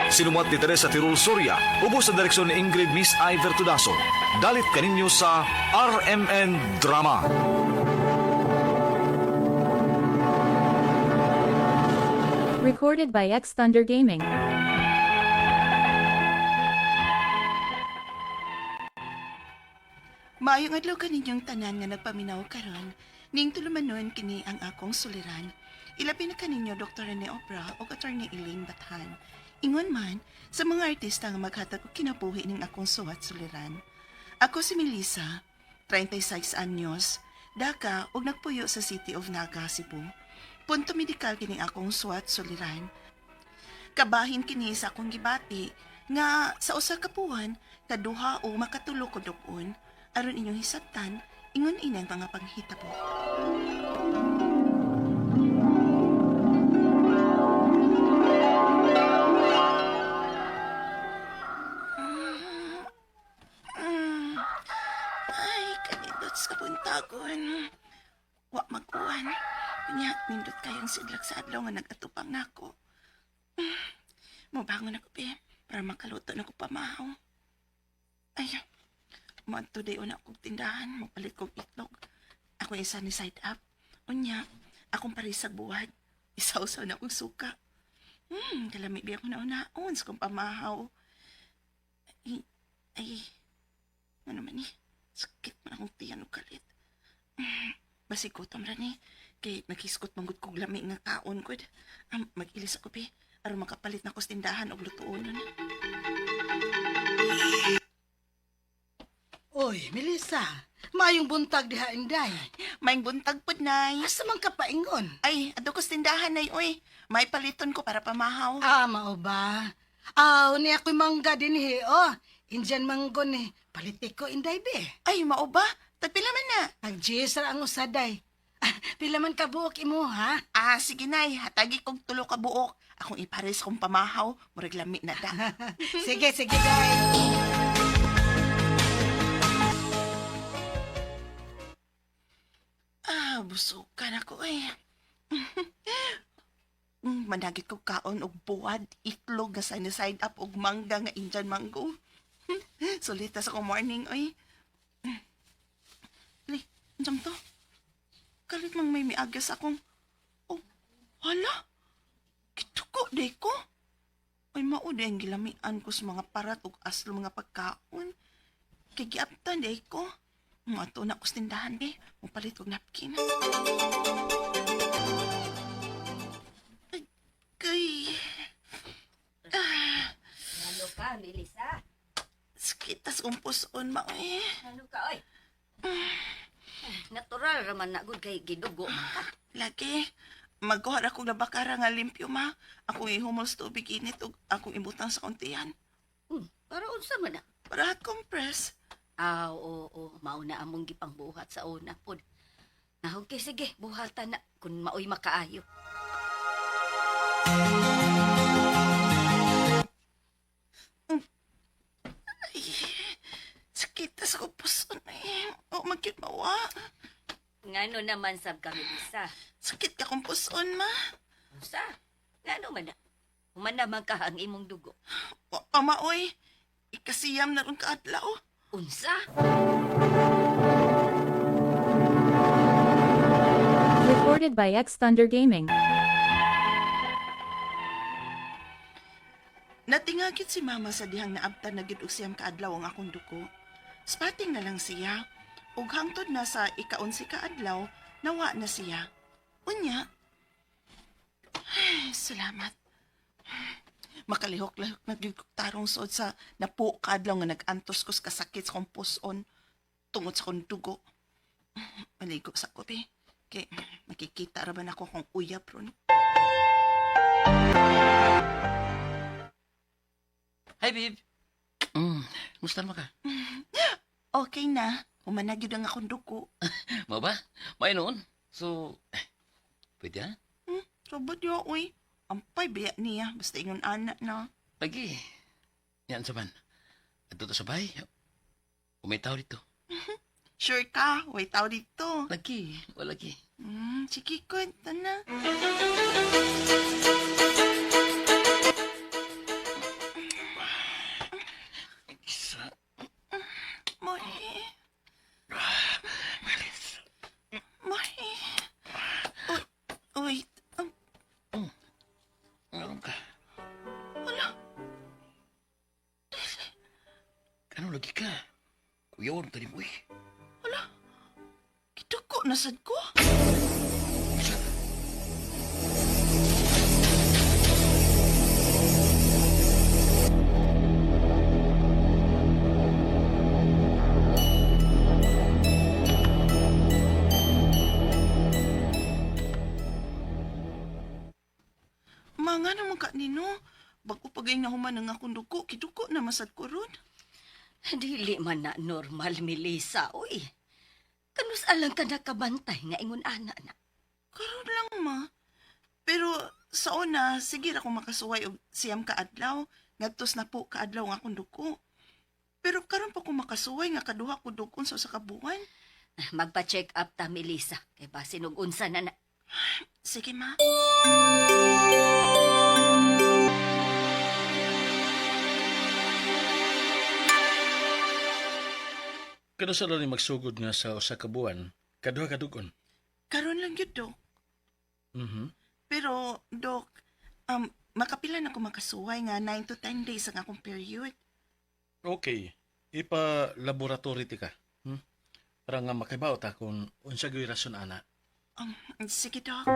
Sinumat ni Teresa Tirul Soria, ubos sa direksyon ni Ingrid Miss Iver Tudaso. Dalit kaninyo sa RMN Drama. Recorded by X Thunder Gaming. Maayong adlaw kaninyong tanan nga nagpaminaw karon, ning tulumanon kini ang akong suliran. Ilabi na kaninyo Dr. Rene Obra o Attorney Elaine Bathan. Ingon man sa mga artista nga maghatag og kinabuhi ning akong suwat suliran. Ako si Melissa, 36 anyos, daka og nagpuyo sa City of Naga, Cebu. Punto medikal kini akong suwat suliran. Kabahin kini sa akong gibati nga sa usa ka buwan kaduha o makatulo ko dug-on aron inyong hisabtan ingon inang mga panghitabo. Sa buntagon. Wa mag-uwan. Kanya, nindot kayang sidlak sa adlaw nga nag-atupang nako. Mabangon ako, be, para makaluto na ko pamahaw. Ay, today una kong tindahan, mapalit kong itlog. Ako isa ni side up. Unya, akong parisag buhat. Isaw-saw na akong suka. Kalami di ako nauna-on sa kong pamahaw. Ay, ano man eh, sakit man akong tiyan o kalit. Basigutom rin eh, kay nakiskot manggod kong lami nga kaon ko. Mag-ilis ako be, aron makapalit na ko sa tindahan o lutuon nun. Oy, Melissa, mayong buntag diha inday. Mayong buntag pod, nay. Asa man ka paingon? Ay, ato ko sa tindahan, nay, oy. May paliton ko para pamahaw. Mao ba? Ni ako'y mangga din oh. Indian manggo ni. Palitik ko inday be. Ay, mao ba? Tagpila man na. Nag-gisar ang usaday. Pila man ka buok imo, ha? Sige, nay. Hatagi kong tulo ka buok. Akong ipares kong pamahaw. Murag lami na da. Sige, day. Busukan ako eh. Managit ko kaon og buwad, itlog nga side up og mangga nga Indian mango. Sulit sa ko morning oy. Li, jam to. Kalit mang may miagas akong. Oh, hala. Kituko day ko. Ay mao day ang gilamian ko sa mga parat ug aslo mga pagkaon. Kay giaptan day ko. Ato na ko sa tindahan eh. Mupalit kong napkin. Kay... Ano ka, Melissa? Sakitas kong puson mo eh. Ano ka, oy? Natural raman na good kay gidugo man ka. Lagi. Magkuhar akong labakara nga limpyo ma. Akong ihumol sa tubig init ug akong ibutang sa kontihan. Para unsa man na? Para hot compress. Oo. Mauna among gipang buhat sa una pod. Okay, sige. Buhatan na kung maoy makaayo. Ay, sakit sa ko puson eh. O, magkit mawa. Ngano naman sab kami isa? Sakit ka kong puson, ma. Unsa? Ngano man na? Human naman ka ang imong dugo. Pamaoy. Ikasiyam na ron kaadlaw. Unsa? Recorded by X Thunder Gaming. Natingagit si mama sa dihang naabtan na gid og siyam kaadlaw ang akong duko. Spating na lang siya. Ug hangtod na sa ika-11 kaadlaw, nawa na siya. Unya. Ay, salamat. Makalihok-lahok na gyud kog tarong sod sa napo kaadlaw nga nag-antos ko sa kasakit sa kong puson tungod sa kong dugo. Maligo sa kopi. Kay makikita ra man ako kung uyab ron. Hi, babe. Musta naman ka? Okay na. Humanagyod ang akong dugo. Mau ba? May noon. So, pwede ha? Sabad yo, uy. Ampay biya niya. Basta ingon anak na. Lagi. Yan sa man. At ito sa bahay. May tao dito. Sure ka? Way tao dito. Lagi. Wala lagi. Sige, kwenta na. Isa. Mahi. Mahi. Wait. Meron ka. Wala. Ano lagi ka? Kuya, wala tali mo eh. Wala. Kituko nasad ko. Mga naman ka nino. Bago pagay na human ang akong duko, kituko na masad ko ron. Dili man na normal, Melissa, uy. Kanus alang ka nakabantay nga ingon ana na. Karon lang, ma. Pero sa una, sige ako makasuway og siyam kaadlaw. Ngadtos na po kaadlaw ang akong duko. Pero karon pa ko makasuway nga kaduha ko dukon sa kabuwan. Magpa-check up ta, Melissa. Kay basin og unsa na na. Sige, ma. Kano sa ni magsugod nga sa usa ka buwan, kaduha ka dugon. Karon lang yun, Dok. Mhm. Pero, Dok, makapila na ko makasuway nga 9 to 10 days ang akong period. Okay. Ipa-laboratory ti ka. Para nga makibaw ta kung unsa gyud rason ana. Sige, Dok.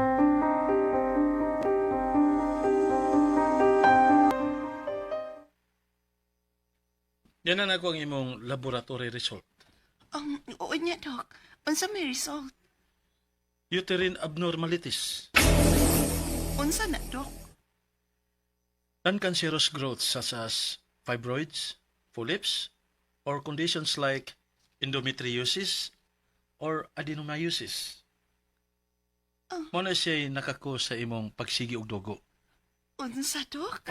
Yan na ako ang imong laboratory result. Oo niya, Dok. Unsa may result? Uterine abnormalities. Unsa na, Dok? Non-cancerous growths such as fibroids, polyps, or conditions like endometriosis or adenomyosis. Mo na siya nakako sa imong pagsigi og dugo. Unsa, Dok?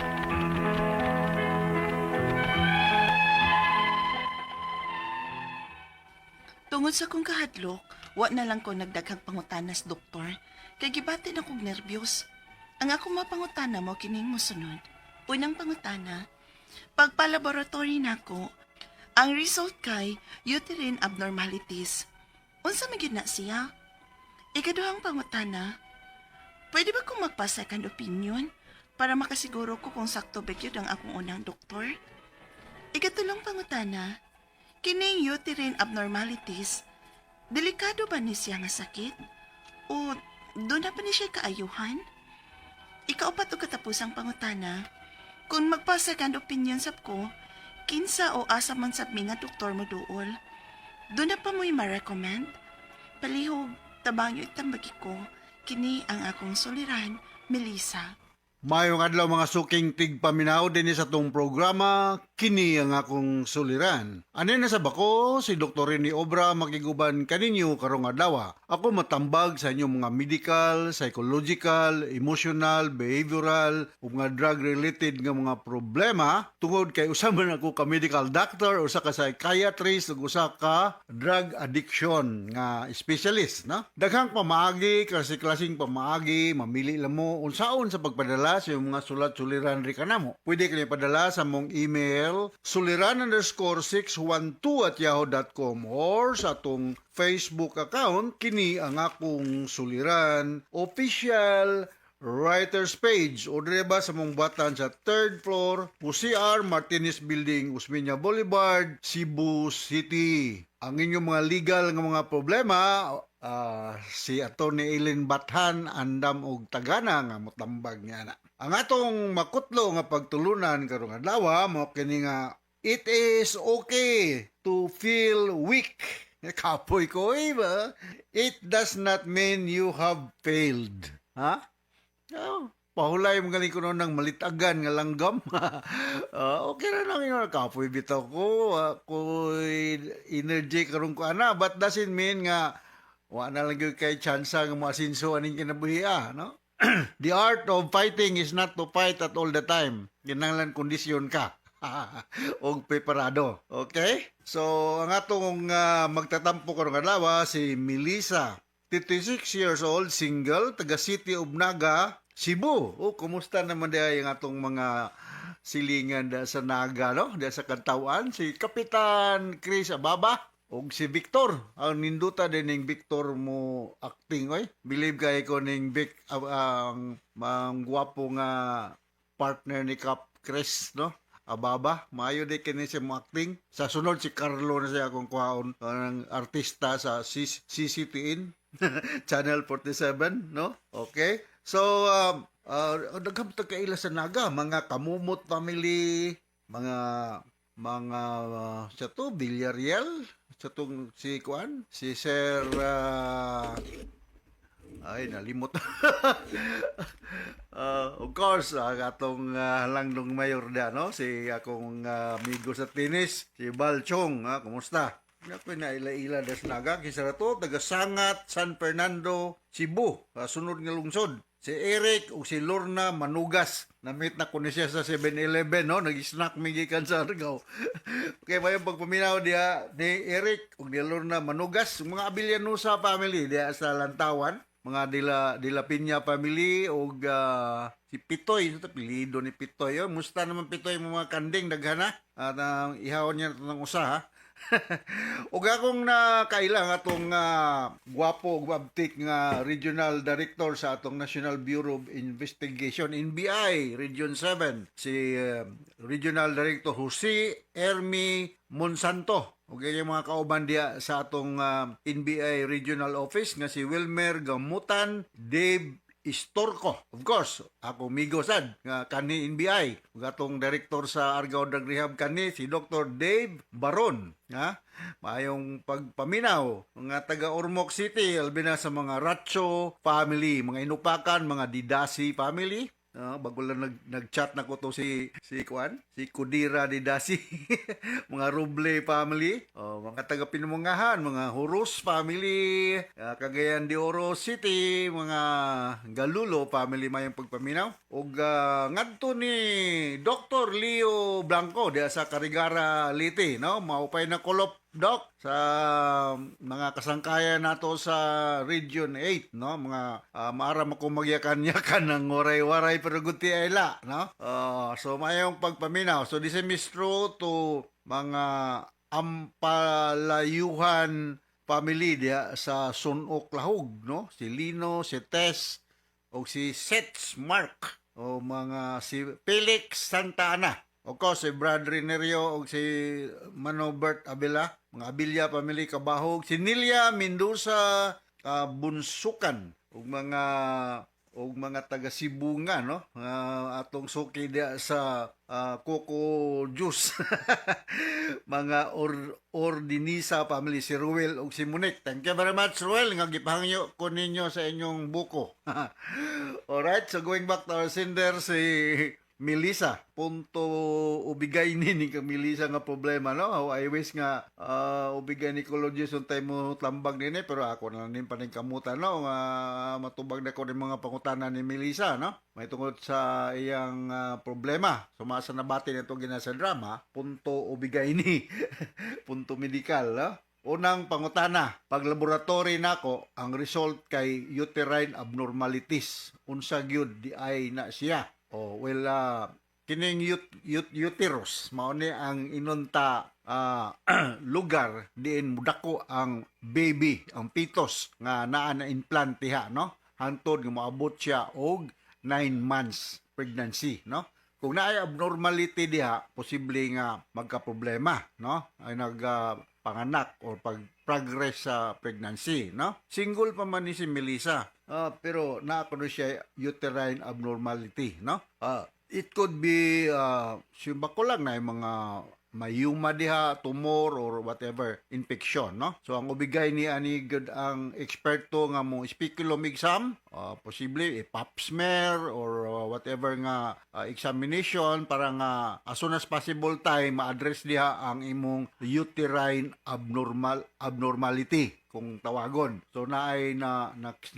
Tungod sa kong kahadlok, wa na lang ko nagdaghang pangutanas, doktor. Kay gibatin akong nervyos. Ang akong mapangutana mo kining mosunod. Unang pangutana, pagpalaboratory nako, ang result kay uterine abnormalities. Unsa magyud na siya? Ikaduhang pangutana, pwede ba kong magpa-second opinion para makasiguro ko kung sakto ba yun ang akong unang doktor? Ikatulong pangutana, kining uterine abnormalities, delikado ba ni siya nga sakit? O doon na pa ni siya kaayuhan? Ikaupat o katapusang pangutana, kung magpa-second opinion sab ko, kinsa o asa man sab mi nga doktor mo duol, doon na pa mo'y ma-recommend? Palihog, tabang yung tambagi ko, kini ang akong suliran, Melissa. Mayong adlaw mga suking tigpaminaw din sa tong programa, kini ang akong suliran. Ani na sa bako, si Dr. Rene Obra makiguban kaninyo karong adlaw. Ako matambag sa inyong mga medical, psychological, emotional, behavioral, ug mga drug-related nga mga problema tungod kay usa man ako ka medical doctor, usa ka psychiatrist, ug usa ka drug addiction nga specialist, no? Daghang pamaagi, klaseng pamaagi, mamili lang mo unsaon sa pagpadala sa iyong mga sulat-suliran ri kanamo. Pwede kayo padala sa mong email suliran_612@yahoo.com or sa atong Facebook account kini ang akong suliran official writers page o direba sa mong batan sa 3rd floor CR Martinez Building, Usmeña Boulevard, Cebu City. Ang inyong mga legal nga mga problema, si Atty. Eileen Bathan andam og tagana nga motambag niya na. Ang atong makutlo nga pagtulunan karong adlaw mo kini nga it is okay to feel weak. Kapoy ko ba? It does not mean you have failed. Ha? Pahulay mo galing ko ng malitagan nga langgam. Okay na lang yun. Kapoy bitaw ko. Ako'y energy karong ko ana. But doesn't mean nga wala na lang yung kay tsansa nga maasinso aning kinabuhi, no? The art of fighting is not to fight at all the time. Kinahanglan kondisyon ka. Og preparado. Okay? So, ang atong magtatampo karong adlaw si Melissa, 56 years old, single, taga City of Naga, Cebu. Kumusta naman diay ang atong mga silingan sa Naga, no? Diya sa Kantawan, si Kapitan Chris Ababa. O si Victor, ang ninduta din ng Victor mo acting, oy. Believe kay ko ning Vic, ang gwapo nga partner ni Cap Chris, no? Ababa, maayo din kini siya mo acting. Sa sunod si Carlo na siya akong kuhaon, ang artista sa CCTN, Channel 47, no? Okay? So, nagkamtag kaila sa Naga, mga Kamumot family, mga siya to, Villarreal, siya tong si Kuan, si Sir, ay, nalimot. Of course, atong langdong mayor na, no? Si akong amigo sa tennis, si Balchong, kumusta? Ako na ila-ila das Naga, kisara to, taga Sangat, San Fernando, Cebu, sunod nga lungsod. Si Eric o si Lorna Manugas. Na-meet na ko niya sa 7-Eleven, no? Nag-snack mingikan sa Argao. Okay, ba yung pagpaminaw diya ni Eric o ni Lorna Manugas, mga Abillanusa family diya sa Lantawan, mga Dila Piña family o si Pitoy, ito pilido ni Pitoy. Musta naman Pitoy mga kanding daghana at ihawon niya ng usa, ha? Ug akong nakailang atong gwapo gwabtik nga regional director sa atong National Bureau of Investigation NBI Region 7 si Regional Director Jose Ermi Monsanto. Ug yung mga kauban diya sa atong NBI Regional Office nga si Wilmer Gamutan, Dave Istorco. Of course, ako migo sad nga kani NBI. Ug atong director sa Argao Drug Rehab kani si Dr. Dave Baron. Ha? Maayong pagpaminaw mga taga Ormoc City, albi na sa mga Ratcho family, mga Inupakan, mga Didasi family. Bago lang nag-chat na ko to si Kudira Didasi, mga Roble family, mga taga Pinumungahan, mga Horus family, Cagayan de Oro City, mga Galulo family mayong pagpaminaw. Ug ngadto ni Dr. Leo Blanco diya sa Carigara Liti, no? Maupay na kolop Doc, sa mga kasangkayan nato sa Region 8, no? Mga maara makumagyakan-yakan ng waray-waray pero guti ayla, no? So mayong pagpaminaw. So this is true to mga Ampalayuhan family diya sa Sunok Lahog, no? Si Lino, si Tess, o si Sets Mark, o mga si Felix Santa Ana. Of course, si Brad Rinerio o si Manobert Abela, mga Abilya family Kabahog, si Nilia Mendoza Bunsukan, ug mga taga Sibunga, no? Atong suki dia sa Coco Juice. Mga Ordinisa family, si Ruel ug si Monique. Thank you very much, Ruel, nga gipahangyo ko ninyo sa inyong buko. Alright, so going back to our sender, si Melissa, punto ubigay ni ka Melissa nga problema, no? I wish nga ubigay ni Cologis yung time mo tambag din pero ako na rin paningkamutan, no? Matubag na ko ng mga pangutanan ni Melissa, no? May tungkol sa iyang problema. Sumasa na bati na itong ginasa drama, punto ubigay ni, punto medikal, no? Unang pangutana, pag laboratory nako, ang result kay uterine abnormalities. Unsa gyud di ay na siya. Kining uterus, mao ni ang inunta lugar diin mudako ang baby, ang fetus nga naa na implant diha, no? Hantod nga moabot siya og 9 months pregnancy, no? Kung naay abnormality diha, posible nga magka-problema, no? Ay panganak or pag-progress sa pregnancy, no? Single pa man ni si Melissa. Pero nakuno siya uterine abnormality, no? It could be simba ko lang na yung mga mayuma diha, tumor or whatever infection, no? So ang ubigay ni ani gud ang eksperto nga mo speculum exam, posible pap smear or whatever nga examination para nga as soon as possible time ma-address diha ang imong uterine abnormality kung tawagon. So naay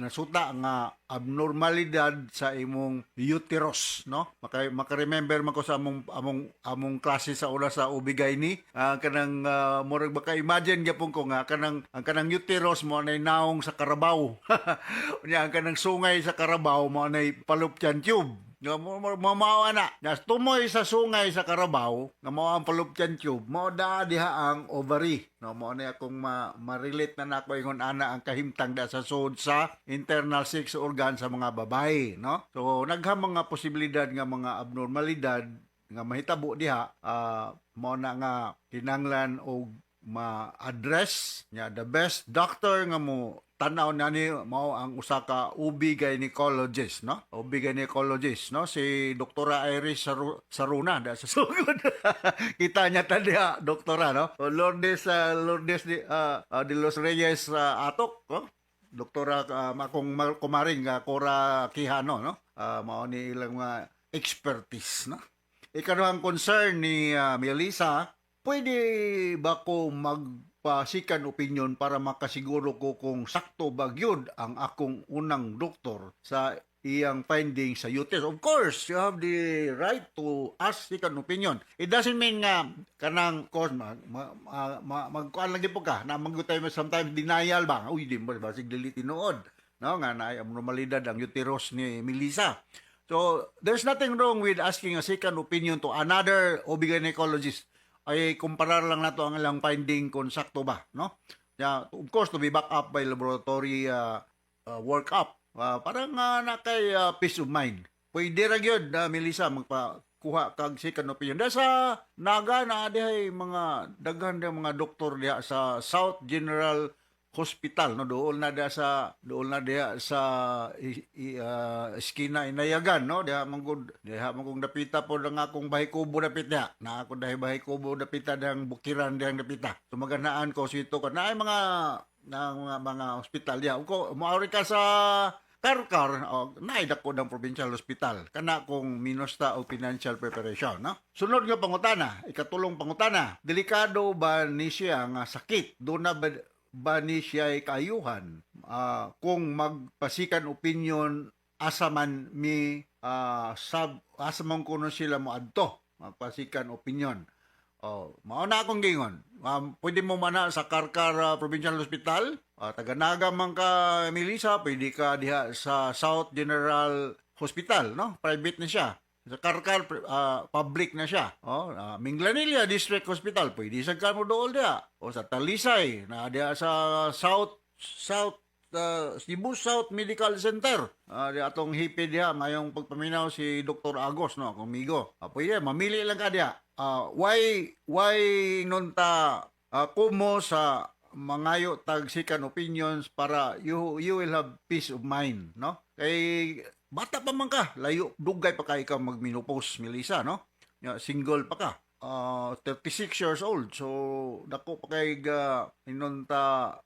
nasuta nga abnormalidad sa imong uterus, no? Maka-remember man ko sa among klase sa una sa ubigay ni kanang murag baka imagine gyapon ko nga ang kanang uterus mo nay naong sa karabaw. Unya ang kanang sungay sa karabaw mo nay fallopian tube. Nga mamawa na. Nas tumoy sa sungay sa karabaw, nga mao ang fallopian tube, mao da diha ang ovary. No, mao na akong ma-relate na nako ingon ana ang kahimtang da sa sud sa internal sex organ sa mga babae, no? So nagham mga posibilidad nga mga abnormalidad nga mahitabo diha, mao na nga kinanglan og ma-address nya the best doctor nga mo tanaw na ni mao ang usa ka OB gynecologist, no? OB gynecologist, no? Si Doktora Iris Saruna da sa sugod. Kita niya tadi doktora, no? Lourdes de los Reyes Atok, no? Doktora akong kumaring Cora Quijano, no? Mao ni ilang expertise, no? Ikaw ang concern ni Melissa, pwede ba ko magpasikan opinion para makasiguro ko kung sakto ba gyud ang akong unang doktor sa iyang finding sa uterus? Of course, you have the right to ask second opinion. It doesn't mean nga kanang cause magkuan lang po ka na magutay mo sometimes denial ba? Uy, di ba basig dili tinuod, no? Nga na abnormalidad ang uterus ni Melissa. So, there's nothing wrong with asking a second opinion to another OB gynecologist. ay kumparar lang nato ang ilang finding kung sakto ba, no? Of course, to be back up by laboratory workup. Parang na kay peace of mind. Pwede ra gyud Melissa magpakuha kag second opinion. Da sa Naga na dihay mga daghan diha mga doktor diha sa South General Hospital, no, dool na diha sa eskina Inayagan, no, diha mangkong dapita po ang akong bahay kubo dapit diha. Na ako dahi bahay kubo dapita dang bukiran dihang dapita. Tumaganaan ko sito ko na ay mga hospital diha. Ko moari ka sa Karkar, naida ko ng provincial hospital. Kana kong minusta o financial preparation, no? Sunod nga pangutana, ikatulong pangutana. Delikado ba ni siya nga sakit? Doon na ba ni siya kaayuhan? Kung magpasikan opinion, asa man kuno sila mo adto. Magpasikan opinion. Mauna akong gingon. Pwede mo mana sa Karkar Provincial Hospital. Taga-Naga man ka, Melissa, pwede ka diha sa South General Hospital, no? Private na siya. Sa Karkar, public na siya. Minglanilla District Hospital, pwede sa ka mo dool diha. O sa Talisay, na diha sa Cebu South Medical Center. Di atong hipi diha, ngayong pagpaminaw si Dr. Agos, no? Akong migo. Pwede, mamili lang ka diha. Why nunta kumo sa mangayo tag second opinions para you will have peace of mind, no? Kay bata pa man ka, layo dugay pa kay ka magmenopause, Melissa, no? Single pa ka. 36 years old. So dako pa kay inunta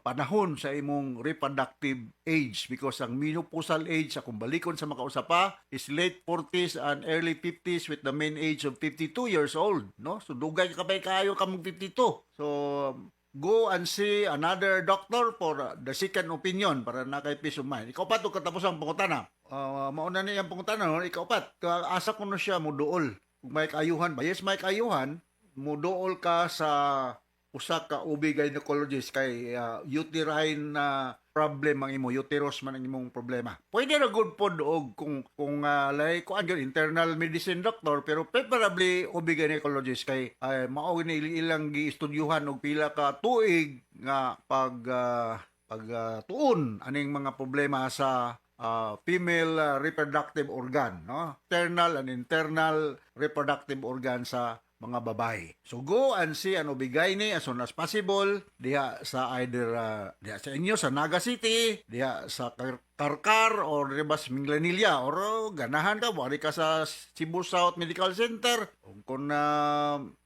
panahon sa imong reproductive age because ang menopausal age sa kumbalikon sa makausapa is late 40s and early 50s with the main age of 52 years old, no? So dugay ka pa kayo ka mag 52. So go and see another doctor for the second opinion para na kay peace of mind. Ikaw pa to katapos ang pangutana. Mauna ni ang pangutana, no? Ikaw pa asa kuno siya mo duol. Kung may kaayuhan ba? Yes, may kaayuhan. Mo duol ka sa usa ka OB gynecologist kay uterine problem ang imo, uterus man ang imong problema. Pwede na good pod og kung like ko ang internal medicine doctor pero preferably OB gynecologist kay mao ni ilang giistudyuhan og pila ka tuig nga tuon aning mga problema sa female reproductive organ, no? External and internal reproductive organ sa mga babae. So go and see an OB-GYN as soon as possible diha sa either diha sa inyo sa Naga City, diha sa Karkar or diba sa Minglanilla or ganahan ka wari ka sa Cebu South Medical Center. Kung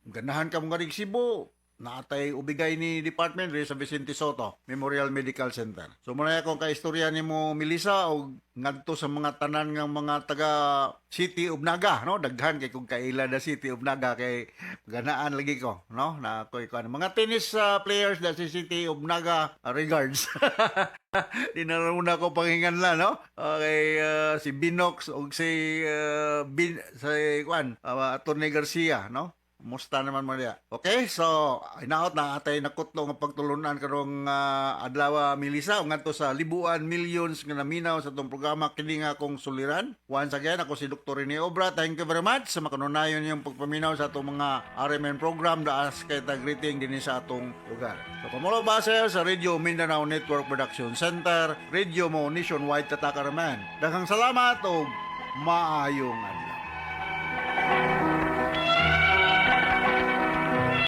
ganahan ka mga Cebu, naatay OB-GYN department rin sa Vicente Soto Memorial Medical Center. So muna akong kaistorya ni mo, Melissa, o ngadto sa mga tanan ng mga taga City of Naga, no? Daghan kay kung kaila da City of Naga kay ganaan lagi ko, no? Na ko mga tennis players da sa City of Naga, regards. Dinaruna ko panghingan la, no? Okay, si Binox o si Atty. Garcia, no? Musta naman mo niya. Okay, so inaot na atay nakutlo nga pagtulunan karong adlaw, Melissa, ngadto sa libuan millions nga naminaw sa itong programa kini nga akong suliran. Once again, ako si Dr. Rene Obra. Thank you very much sa makanunayon yung pagpaminaw sa itong mga RMN program daas kay greeting din sa atong lugar. So pamulo base sa Radio Mindanao Network Production Center, Radio mo nationwide tatakaraman. Daghang salamat o maayong